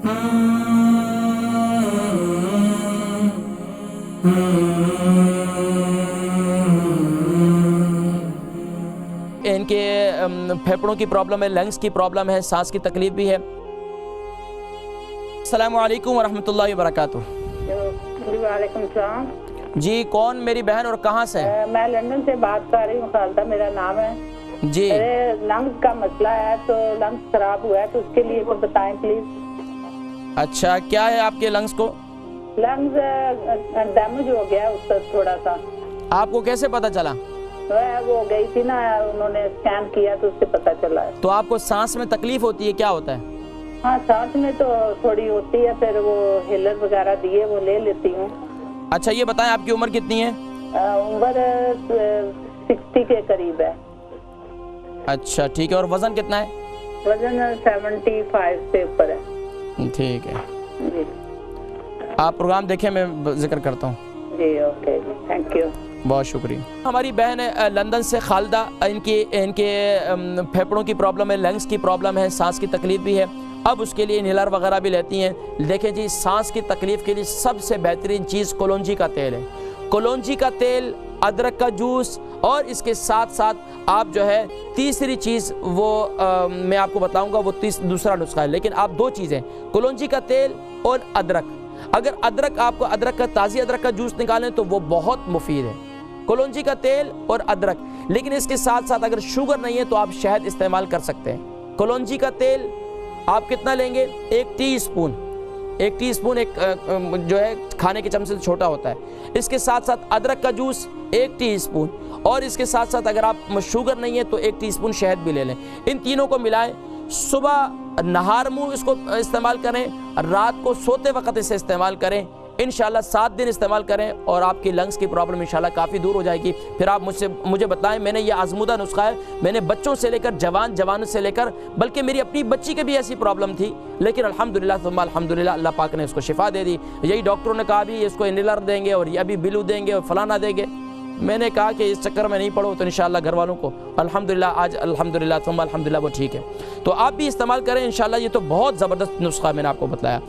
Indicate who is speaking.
Speaker 1: इनके फेफड़ों की प्रॉब्लम है, लंग्स की प्रॉब्लम है, सांस की तकलीफ भी है। अस्सलामु अलैकुम वरहमतुल्लाहि वबरकातुहू।
Speaker 2: वालेकुम सलाम
Speaker 1: जी, कौन मेरी बहन और कहाँ से?
Speaker 2: मैं लंदन से बात कर रही हूँ, खालदा मेरा नाम है
Speaker 1: जी।
Speaker 2: मेरे लंग्स का मसला है, तो लंग्स खराब हुआ है, तो उसके लिए कुछ बताएं प्लीज।
Speaker 1: अच्छा, क्या है आपके लंग्स को?
Speaker 2: लंग्स डैमेज हो गया है उसका थोड़ा सा।
Speaker 1: आपको कैसे पता चला?
Speaker 2: वो गई थी ना, उन्होंने स्कैन किया तो उससे पता चला है।
Speaker 1: तो आपको सांस में तकलीफ होती है, क्या होता है?
Speaker 2: हाँ, सांस में तो थोड़ी होती है, फिर वो हिलर वगैरह दिए वो ले लेती हूँ।
Speaker 1: अच्छा, ये बताएं आपकी उम्र कितनी है?
Speaker 2: उम्र 60 के करीब है।
Speaker 1: अच्छा, ठीक है। और वजन कितना है?
Speaker 2: वजन 75 से ऊपर है।
Speaker 1: ठीक है
Speaker 2: जी।
Speaker 1: आप प्रोग्राम देखें, मैं जिक्र करता हूँ।
Speaker 2: जी ओके, थैंक यू,
Speaker 1: बहुत शुक्रिया। हमारी बहन है लंदन से खालदा, इनके फेफड़ों की प्रॉब्लम है, लंग्स की प्रॉब्लम है, सांस की तकलीफ भी है। अब उसके लिए इनहेलर वगैरह भी लेती हैं। देखें जी, सांस की तकलीफ़ के लिए सबसे बेहतरीन चीज़ कलौंजी का तेल है। कलौंजी का तेल, अदरक का जूस, और इसके साथ साथ आप जो है तीसरी चीज़ वो मैं आपको बताऊंगा, वो दूसरा नुस्खा है। लेकिन आप दो चीज़ें, कलौंजी का तेल और अदरक। अगर आपको अदरक का, ताज़ी अदरक का जूस निकालें तो वो बहुत मुफीद है, कलौंजी का तेल और अदरक। लेकिन इसके साथ साथ अगर शुगर नहीं है तो आप शहद इस्तेमाल कर सकते हैं। कलौंजी का तेल आप कितना लेंगे? 1 टीस्पून, एक जो है खाने के चमचे से छोटा होता है। इसके साथ साथ अदरक का जूस 1 टीस्पून, और इसके साथ साथ अगर आप शुगर नहीं है तो 1 टीस्पून शहद भी ले लें। इन तीनों को मिलाएं, सुबह नहार मुँह इसको इस्तेमाल करें, रात को सोते वक्त इसे इस्तेमाल करें। इंशाल्लाह 7 दिन इस्तेमाल करें और आपकी लंग्स की प्रॉब्लम इंशाल्लाह काफ़ी दूर हो जाएगी। फिर आप मुझे बताएं। मैंने ये आजमूदा नुस्खा है, मैंने बच्चों से लेकर जवानों से लेकर, बल्कि मेरी अपनी बच्ची के भी ऐसी प्रॉब्लम थी, लेकिन अल्हम्दुलिल्लाह सुम्मा अल्हम्दुलिल्लाह अल्लाह पाक ने इसको शिफा दे दी। यही डॉक्टरों ने कहा भी इसको इनहेलर देंगे और ये अभी बिलू देंगे और फलाना देंगे। मैंने कहा कि इस चक्कर में नहीं पड़ो, तो इंशाल्लाह घर वालों को अल्हम्दुलिल्लाह आज अल्हम्दुलिल्लाह सुम्मा अल्हम्दुलिल्लाह वो ठीक है। तो आप भी इस्तेमाल करें इंशाल्लाह। ये तो बहुत ज़बरदस्त नुस्खा मैंने आपको बताया।